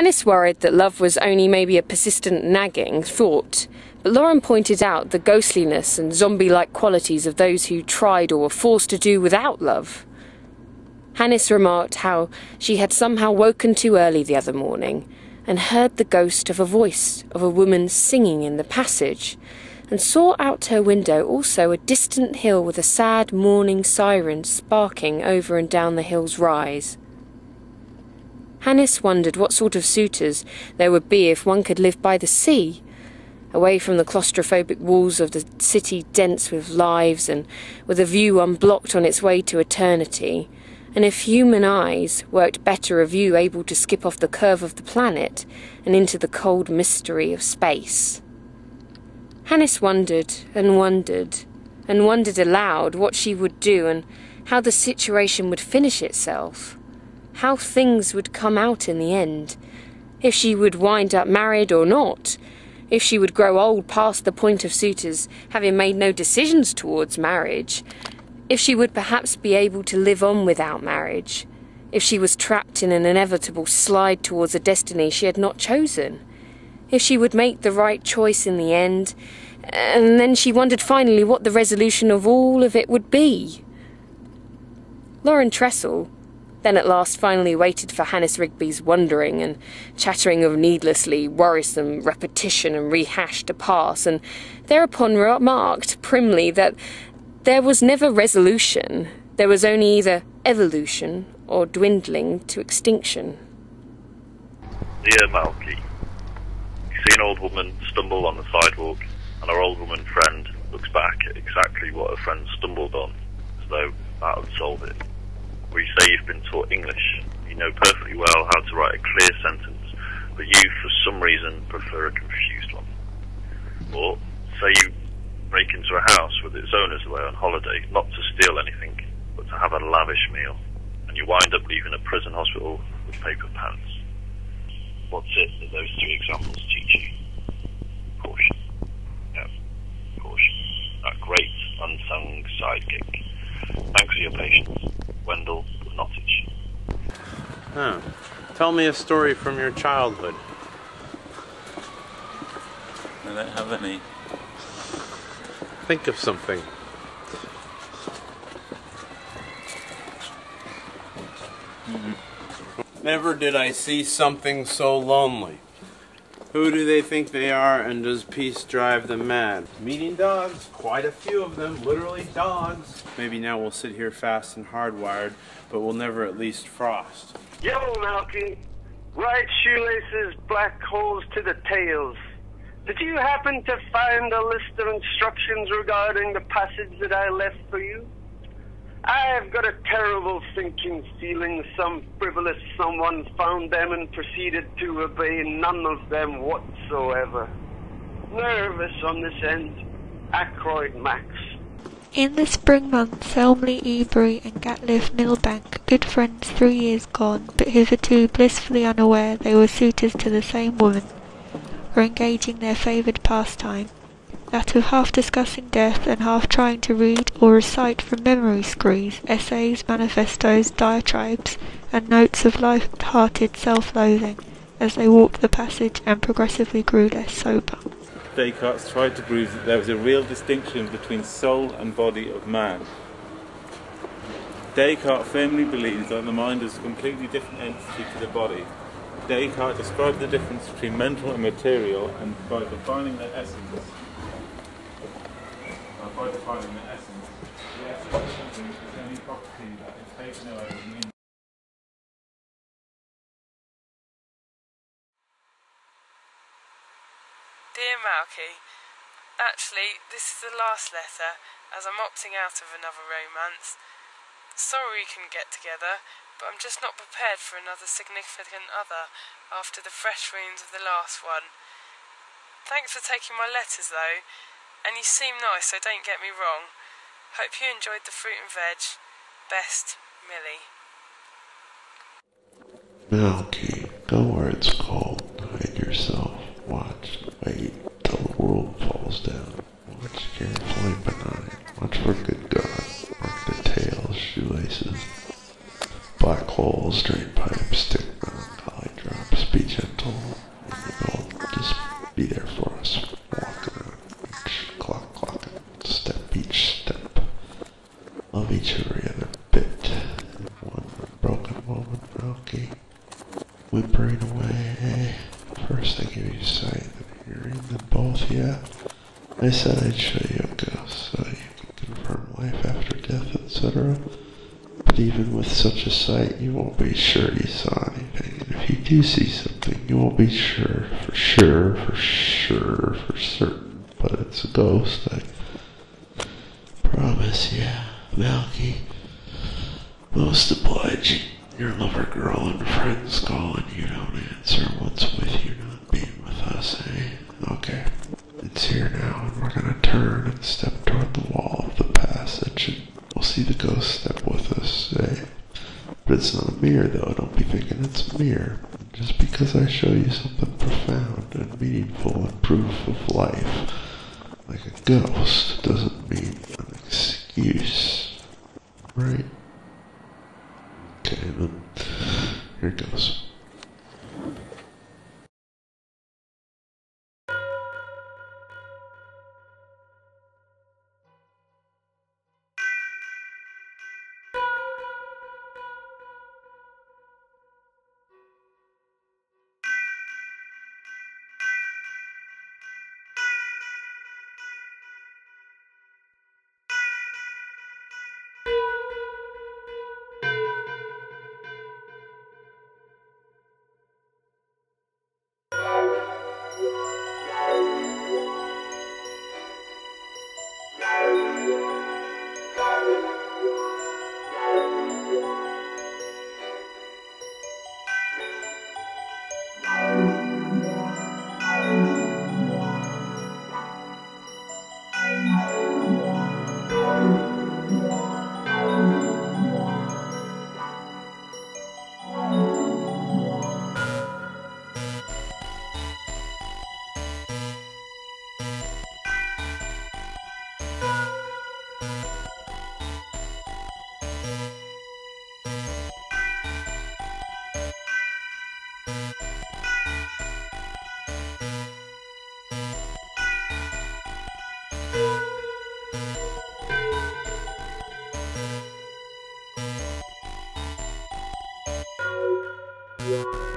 Hannes worried that love was only maybe a persistent nagging thought, but Lauren pointed out the ghostliness and zombie-like qualities of those who tried or were forced to do without love. Hannes remarked how she had somehow woken too early the other morning and heard the ghost of a voice of a woman singing in the passage, and saw out her window also a distant hill with a sad mourning siren sparking over and down the hill's rise. Hannes wondered what sort of suitors there would be if one could live by the sea, away from the claustrophobic walls of the city dense with lives and with a view unblocked on its way to eternity, and if human eyes worked better a view able to skip off the curve of the planet and into the cold mystery of space. Hannes wondered and wondered and wondered aloud what she would do and how the situation would finish itself, how things would come out in the end, if she would wind up married or not, if she would grow old past the point of suitors having made no decisions towards marriage, if she would perhaps be able to live on without marriage, if she was trapped in an inevitable slide towards a destiny she had not chosen, if she would make the right choice in the end, and then she wondered finally what the resolution of all of it would be. Lauren Tressel then at last finally waited for Hannes Rigby's wondering and chattering of needlessly worrisome repetition and rehash to pass, and thereupon remarked primly that there was never resolution, there was only either evolution or dwindling to extinction. Dear Malky, you see an old woman stumble on the sidewalk, and our old woman friend looks back at exactly what her friend stumbled on, as though that would solve it. Or you say you've been taught English, you know perfectly well how to write a clear sentence, but you, for some reason, prefer a confused one. Or say you break into a house with its owners away on holiday, not to steal anything, but to have a lavish meal, and you wind up leaving a prison hospital with paper pants. What's it that those three examples teach you? Caution. Yeah, caution. That great unsung sidekick. Thanks for your patience. Wendell Nottage. Huh. Tell me a story from your childhood. I don't have any. Think of something. Never did I see something so lonely. Who do they think they are, and does peace drive them mad? Meeting dogs, quite a few of them, literally dogs. Maybe now we'll sit here fast and hardwired, but we'll never at least frost. Yo, Malky. Right shoelaces, black holes to the tails. Did you happen to find a list of instructions regarding the passage that I left for you? I've got a terrible sinking feeling some frivolous someone found them and proceeded to obey none of them whatsoever. Nervous on this end. Ackroyd Max. In the spring months, Elmley, Ebury and Gatliff Millbank, good friends 3 years gone, but hitherto blissfully unaware they were suitors to the same woman, were engaging their favoured pastime, that of half discussing death and half trying to read or recite from memory screes, essays, manifestos, diatribes, and notes of light-hearted self-loathing, as they walked the passage and progressively grew less sober. Descartes tried to prove that there was a real distinction between soul and body of man. Descartes firmly believed that the mind is a completely different entity to the body. Descartes described the difference between mental and material, and by defining their essence, the essence of something is any property that is taken away from the. Dear Malky, actually, this is the last letter, as I'm opting out of another romance. Sorry we couldn't get together, but I'm just not prepared for another significant other after the fresh wounds of the last one. Thanks for taking my letters, though, and you seem nice, so don't get me wrong. Hope you enjoyed the fruit and veg. Best, Millie. Malky, go where it's cold. Hide yourself. Watch. Wait till the world falls down. Watch carefully benign. Watch for good God. Mark the tails, shoelaces. Black holes, drain pipes, stick melancholy drops. Be gentle. whimpering away. First I gave you sight, then hearing, then both, yeah. I said I'd show you a ghost, so you can confirm life after death, etc. But even with such a sight, you won't be sure you saw anything. And if you do see something, you won't be sure, for certain. But it's a ghost, I promise, yeah. Malky, most obliging. Your lover girl and friends call and you don't answer. What's with you not being with us, eh? Okay. It's here now, and we're gonna turn and step toward the wall of the passage, and we'll see the ghost step with us, eh? But it's not a mirror, though. Don't be thinking it's a mirror. Just because I show you something profound and meaningful and proof of life, like a ghost, doesn't mean an excuse, right? Okay, then here goes. Yeah.